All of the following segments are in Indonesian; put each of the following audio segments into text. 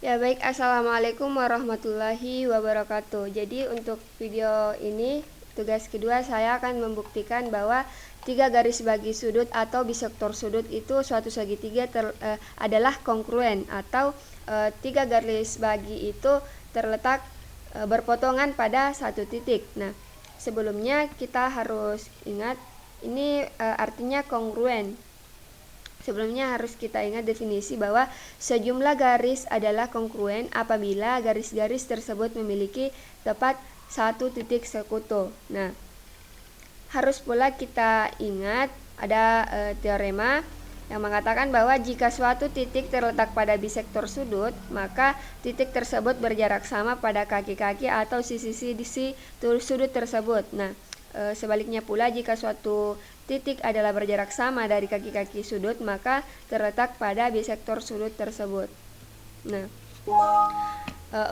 Ya baik, Assalamualaikum warahmatullahi wabarakatuh. Jadi untuk video ini, tugas kedua saya akan membuktikan bahwa tiga garis bagi sudut atau bisektor sudut itu suatu segitiga adalah kongruen, atau tiga garis bagi itu terletak berpotongan pada satu titik. Nah, sebelumnya kita harus ingat ini artinya kongruen. Sebelumnya harus kita ingat definisi bahwa sejumlah garis adalah kongruen apabila garis-garis tersebut memiliki tepat satu titik sekutu. Nah, harus pula kita ingat ada teorema yang mengatakan bahwa jika suatu titik terletak pada bisektor sudut, maka titik tersebut berjarak sama pada kaki-kaki atau sisi-sisi sudut tersebut. Nah, sebaliknya pula jika suatu titik adalah berjarak sama dari kaki-kaki sudut, maka terletak pada bisektor sudut tersebut. Nah,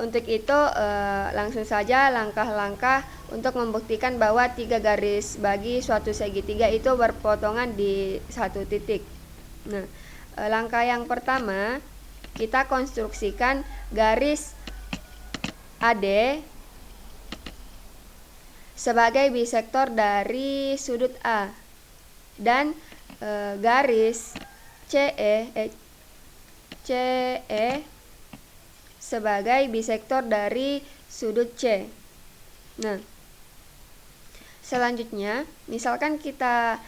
untuk itu langsung saja langkah-langkah untuk membuktikan bahwa tiga garis bagi suatu segitiga itu berpotongan di satu titik. Nah, langkah yang pertama, kita konstruksikan garis AD sebagai bisektor dari sudut A dan garis CE sebagai bisektor dari sudut C. Nah, selanjutnya misalkan kita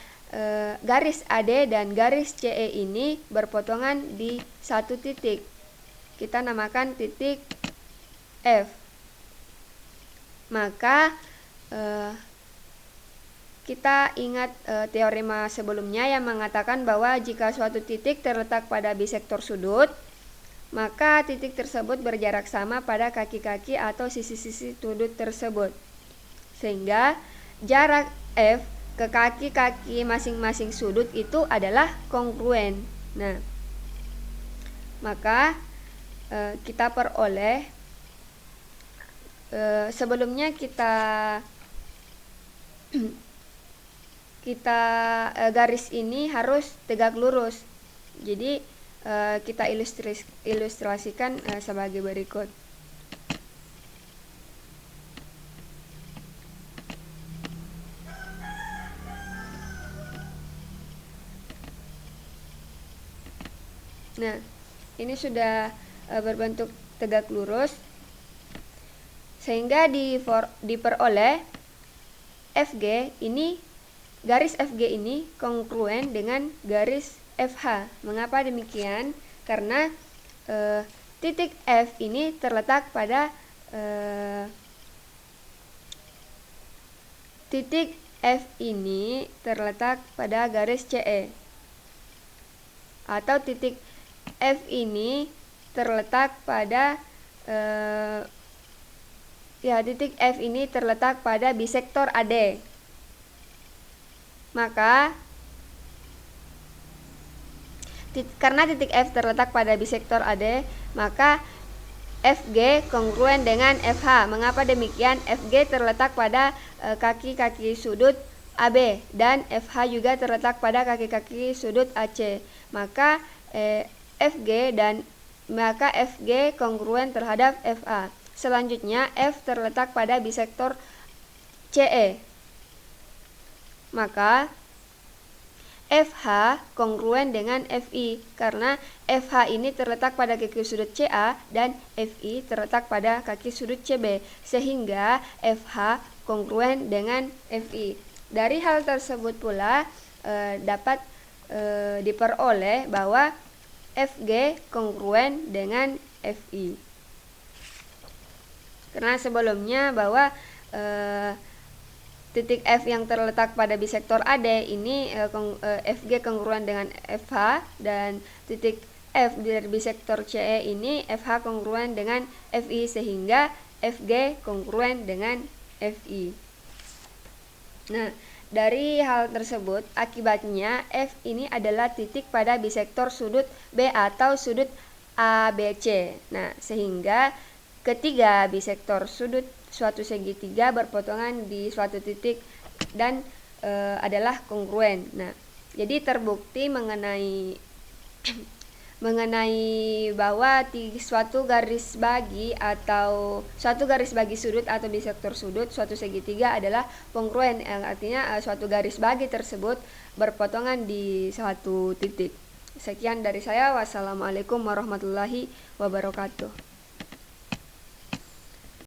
garis AD dan garis CE ini berpotongan di satu titik. Kita namakan titik F. Maka kita ingat teorema sebelumnya yang mengatakan bahwa jika suatu titik terletak pada bisektor sudut, maka titik tersebut berjarak sama pada kaki-kaki atau sisi-sisi sudut tersebut. Sehingga jarak F ke kaki-kaki masing-masing sudut itu adalah kongruen. Nah, maka kita peroleh sebelumnya kita garis ini harus tegak lurus. Jadi kita ilustrasikan sebagai berikut. Nah, ini sudah berbentuk tegak lurus, sehingga diperoleh FG ini, garis FG ini kongruen dengan garis FH. Mengapa demikian? Karena titik F ini terletak pada garis CE, atau titik F ini terletak pada bisektor AD. Maka karena titik F terletak pada bisektor AD, maka FG kongruen dengan FH. Mengapa demikian? FG terletak pada kaki-kaki sudut AB dan FH juga terletak pada kaki-kaki sudut AC. Maka FG kongruen terhadap FA. Selanjutnya F terletak pada bisektor CE. Maka FH kongruen dengan FI, karena FH ini terletak pada kaki sudut CA dan FI terletak pada kaki sudut CB, sehingga FH kongruen dengan FI. Dari hal tersebut pula dapat diperoleh bahwa FG kongruen dengan FI. Karena sebelumnya bahwa titik F yang terletak pada bisektor AD ini FG kongruen dengan FH, dan titik F dari bisektor CE ini FH kongruen dengan FI, sehingga FG kongruen dengan FI. Nah, dari hal tersebut akibatnya F ini adalah titik pada bisektor sudut B atau sudut ABC. Nah, sehingga ketiga bisektor sudut suatu segitiga berpotongan di suatu titik dan adalah kongruen. Nah, jadi terbukti mengenai mengenai bahwa suatu garis bagi sudut atau bisektor sudut suatu segitiga adalah kongruen, yang artinya suatu garis bagi tersebut berpotongan di suatu titik. Sekian dari saya. Wassalamualaikum warahmatullahi wabarakatuh.